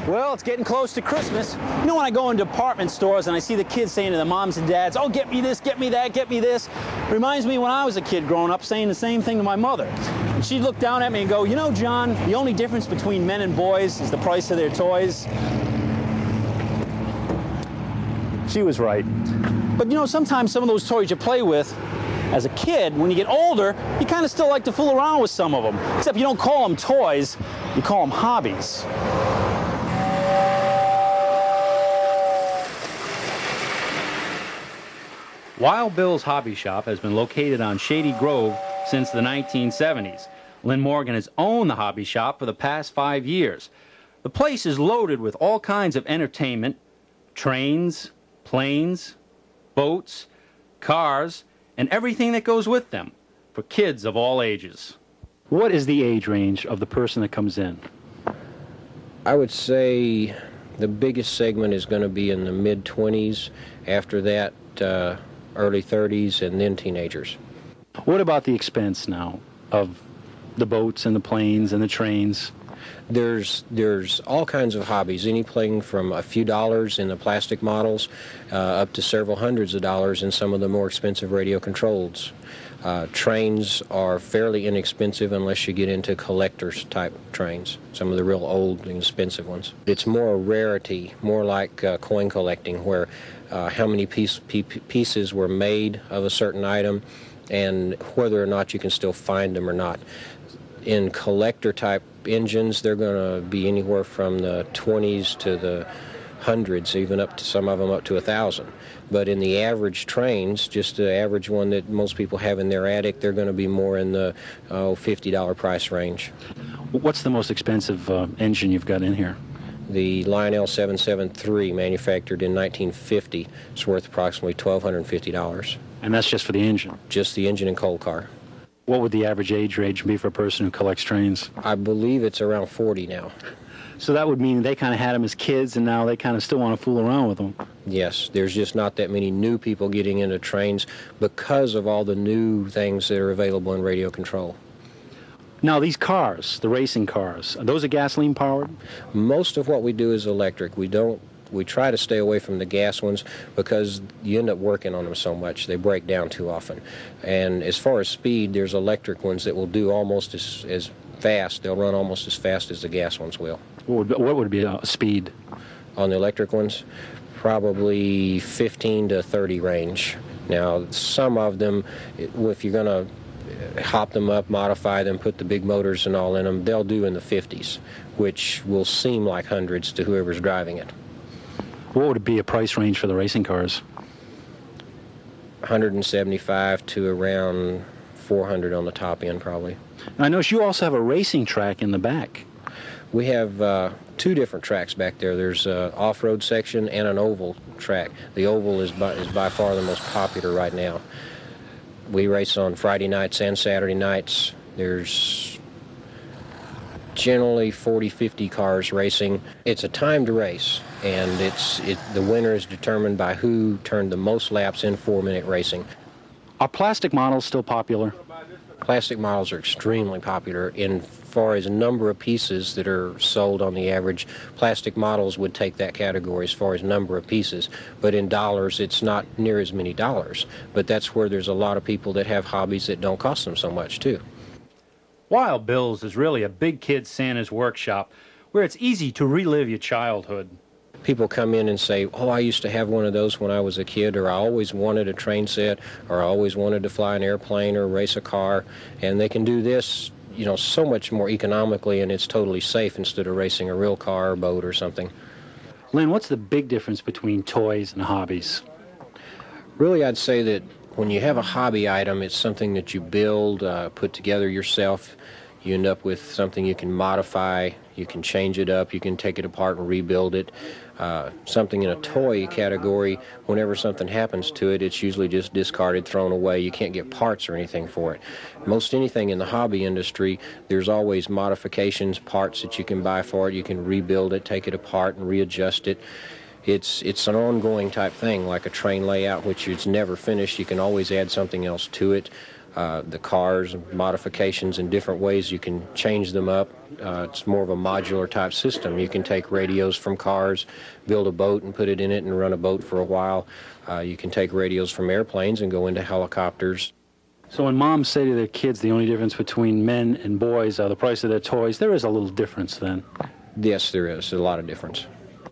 Well, it's getting close to Christmas. You know, when I go in department stores and I see the kids saying to the moms and dads, oh, get me this, get me that, get me this. Reminds me when I was a kid growing up saying the same thing to my mother. And she'd look down at me and go, you know, John, the only difference between men and boys is the price of their toys. She was right. But you know, sometimes some of those toys you play with as a kid, when you get older, you kind of still like to fool around with some of them. Except you don't call them toys, you call them hobbies. Wild Bill's Hobby Shop has been located on Shady Grove since the 1970s. Lynn Morgan has owned the hobby shop for the past 5 years. The place is loaded with all kinds of entertainment, trains, planes, boats, cars, and everything that goes with them for kids of all ages. What is the age range of the person that comes in? I would say the biggest segment is going to be in the mid-20s. After that, early 30s, and then teenagers. What about the expense now of the boats and the planes and the trains? There's all kinds of hobbies, anything from a few dollars in the plastic models up to several hundreds of dollars in some of the more expensive radio controls. Trains are fairly inexpensive unless you get into collectors type trains, some of the real old and expensive ones. It's more a rarity, more like coin collecting, where how many pieces were made of a certain item and whether or not you can still find them or not. In collector type engines, they're going to be anywhere from the 20s to the hundreds, even up to some of them up to 1,000. But in the average trains, just the average one that most people have in their attic, they're going to be more in the $50 price range. What's the most expensive engine you've got in here? The Lionel 773, manufactured in 1950, is worth approximately $1,250. And that's just for the engine? Just the engine and coal car. What would the average age range be for a person who collects trains? I believe it's around 40 now. So that would mean they kind of had them as kids, and now they kind of still want to fool around with them. Yes, there's just not that many new people getting into trains because of all the new things that are available in radio control. Now, these cars, the racing cars, are those gasoline powered? Most of what we do is electric. We try to stay away from the gas ones because you end up working on them so much. They break down too often. And as far as speed, there's electric ones that will do almost as fast. They'll run almost as fast as the gas ones will. What would be a speed? On the electric ones, probably 15 to 30 range. Now, some of them, if you're going to hop them up, modify them, put the big motors and all in them, they'll do in the 50s, which will seem like hundreds to whoever's driving it. What would it be a price range for the racing cars? 175 to around 400 on the top end, probably. I notice you also have a racing track in the back. We have two different tracks back there. There's an off-road section and an oval track. The oval is by far the most popular right now. We race on Friday nights and Saturday nights. There's generally 40, 50 cars racing. It's a timed race, and the winner is determined by who turned the most laps in 4-minute racing. Are plastic models still popular? Plastic models are extremely popular. In far as number of pieces that are sold on the average, plastic models would take that category as far as number of pieces. But in dollars, it's not near as many dollars. But that's where there's a lot of people that have hobbies that don't cost them so much, too. Wild Bill's is really a big kid Santa's workshop where it's easy to relive your childhood. People come in and say, oh, I used to have one of those when I was a kid, or I always wanted a train set, or I always wanted to fly an airplane or race a car, and they can do this, so much more economically, and it's totally safe instead of racing a real car or boat or something. Lynn, what's the big difference between toys and hobbies? Really, I'd say that when you have a hobby item, it's something that you build, put together yourself. You end up with something you can modify, you can change it up, you can take it apart and rebuild it. Something in a toy category, whenever something happens to it, it's usually just discarded, thrown away. You can't get parts or anything for it. Most anything in the hobby industry, there's always modifications, parts that you can buy for it. You can rebuild it, take it apart and readjust it. It's an ongoing type thing, like a train layout, which is never finished. You can always add something else to it. The cars, modifications in different ways you can change them up. It's more of a modular type system. You can take radios from cars, build a boat and put it in it and run a boat for a while. You can take radios from airplanes and go into helicopters. So when moms say to their kids the only difference between men and boys are the price of their toys, there is a little difference then. Yes, there is a lot of difference.